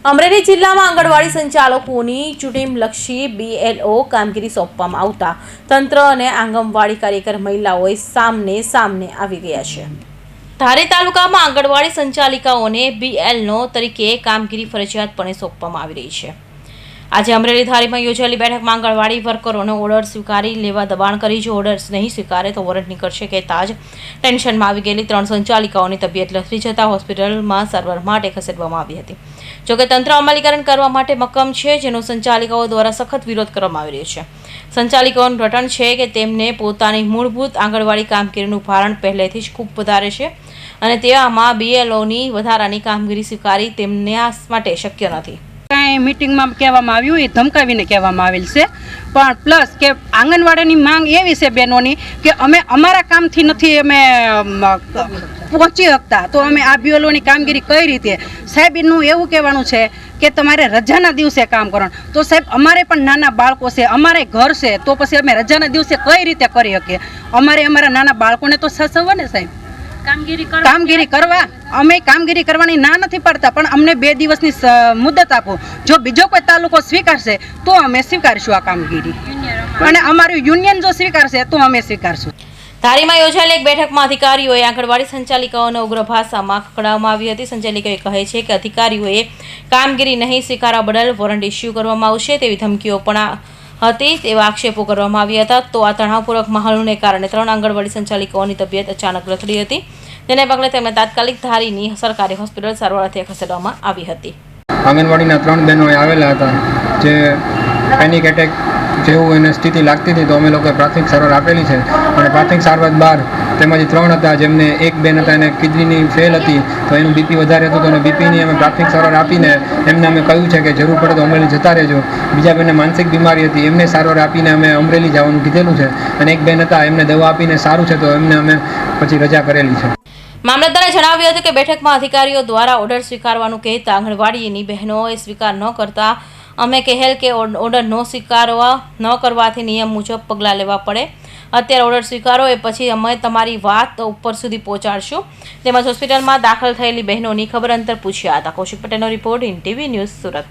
અમરેલી જિલ્લામાં આંગણવાડી સંચાલકોની ચૂંટણીલક્ષી BLO કામગીરી સોંપવામાં આવતા તંત્ર અને આંગણવાડી કાર્યકર મહિલાઓએ સામને આવી ગયા છે। ધારી તાલુકામાં આંગણવાડી સંચાલિકાઓને BLO તરીકે કામગીરી ફરજિયાતપણે સોંપવામાં આવી રહી છે। આજે અમરેલી ધારીમાં યોજાયેલી બેઠકમાં આંગણવાડી વર્કરોનો ઓર્ડર સ્વીકારી લેવા દબાણ કરી જો ઓર્ડર નહીં સ્વીકારે તો વોરંટ નીકળશે કહેતા જ ટેન્શનમાં આવી ગયેલી 3 સંચાલિકાઓની તબિયત લથડી જતા હોસ્પિટલમાં સારવાર માટે ખસેડવામાં આવી હતી। જોકે તંત્ર અમલીકરણ કરવા માટે મક્કમ છે, જેનો સંચાલિકાઓ દ્વારા સખત વિરોધ કરવામાં આવી રહ્યો છે। સંચાલિકાઓનું રટણ છે કે તેમને પોતાની મૂળભૂત આંગણવાડી કામગીરીનું ભારણ પહેલેથી જ ખૂબ વધારે છે અને તેવામાં BLOની વધારાની કામગીરી સ્વીકારી તેમને આ માટે શક્ય નથી। કાંઈ મિટિંગમાં કહેવામાં આવ્યું એ ધમકાવીને કહેવામાં આવેલ છે, પણ પ્લસ કે આંગણવાડીની માંગ એવી છે બહેનોની કે અમે અમારા કામથી નથી અમે પહોંચી શકતા, તો અમે આ BLOની કામગીરી કઈ રીતે? સાહેબ એનું એવું કહેવાનું છે કે તમારે રજાના દિવસે કામ કરવાનું। તો સાહેબ અમારે પણ નાના બાળકો છે, અમારે ઘર છે, તો પછી અમે રજાના દિવસે કઈ રીતે કરી શકીએ? અમારે અમારા નાના બાળકોને તો સાચવવા ને સાહેબ। કામગીરી કરવા અમે કામગીરી કરવાની ના નથી પાડતા, પણ અમને 2 દિવસની મુદત આપો। જો બીજો કોઈ તાલુકો સ્વીકારશે તો અમે સ્વીકારશું આ કામગીરી, અને અમારું યુનિયન જો સ્વીકારશે તો અમે સ્વીકારશું। ધારીમાં યોજાયેલી એક બેઠકમાં અધિકારીઓએ આંગણવાડી સંચાલિકાઓને ઉગ્ર ભાષામાં ખખડાવવામાં આવી હતી। સંચાલિકાએ કહે છે કે અધિકારીઓએ કામગીરી નહીં સ્વીકારવા બદલ વોરંટ ઇસ્યુ કરવામાં આવશે તેવી ધમકીઓ પણ હતી, તેવા આક્ષેપો કરવામાં આવ્યા હતા। તો આ તણાવપૂર્વક માહોલને કારણે 3 આંગણવાડી સંચાલિકાઓની તબિયત અચાનક લથડી હતી, જેને પગલે તેમને તાત્કાલિક ધારીની સરકારી હોસ્પિટલ સારવારથી ખસેડવામાં આવી હતી। આંગણવાડીના 3 બહેનો આવેલા હતા જે પેનિક એટેક જેવું એને સ્થિતિ લાગતી હતી, તો અમે લોકોએ પ્રાથમિક સારવાર આપેલી છે અને પ્રાથમિક સારવાર બાદ તેમાંથી 3 હતા જેમને એક બેન હતા એને કિડનીની ફેલ હતી, તો એનું BP વધારે હતું, તો એને BPની અમે પ્રાથમિક સારવાર આપીને એમને અમે કહ્યું છે કે જરૂર પડે તો અમરેલી જતા રહેજો। બીજા બેનને માનસિક બીમારી હતી, એમને સારવાર આપીને અમે અમરેલી જવાનું કીધેલું છે, અને એક બેન હતા એમને દવા આપીને સારું છે તો એમને અમે પછી રજા કરેલી છે। મામલતદારે જણાવ્યું હતું કે બેઠકમાં અધિકારીઓ દ્વારા ઓર્ડર સ્વીકારવાનું કહેતા આંગણવાડીની બહેનોએ સ્વીકાર ન કરતા અમે કહેલ કે ઓર્ડર ન કરવાથી નિયમ મુજબ પગલાં લેવા પડે। અત્યારે ઓર્ડર સ્વીકારો એ પછી અમે તમારી વાત ઉપર સુધી પહોંચાડશું। તેમજ હોસ્પિટલમાં દાખલ થયેલી બહેનોની ખબર અંતર પૂછ્યા હતા। કૌશિક પટેલનો રિપોર્ટ, INTV ન્યૂઝ, સુરત।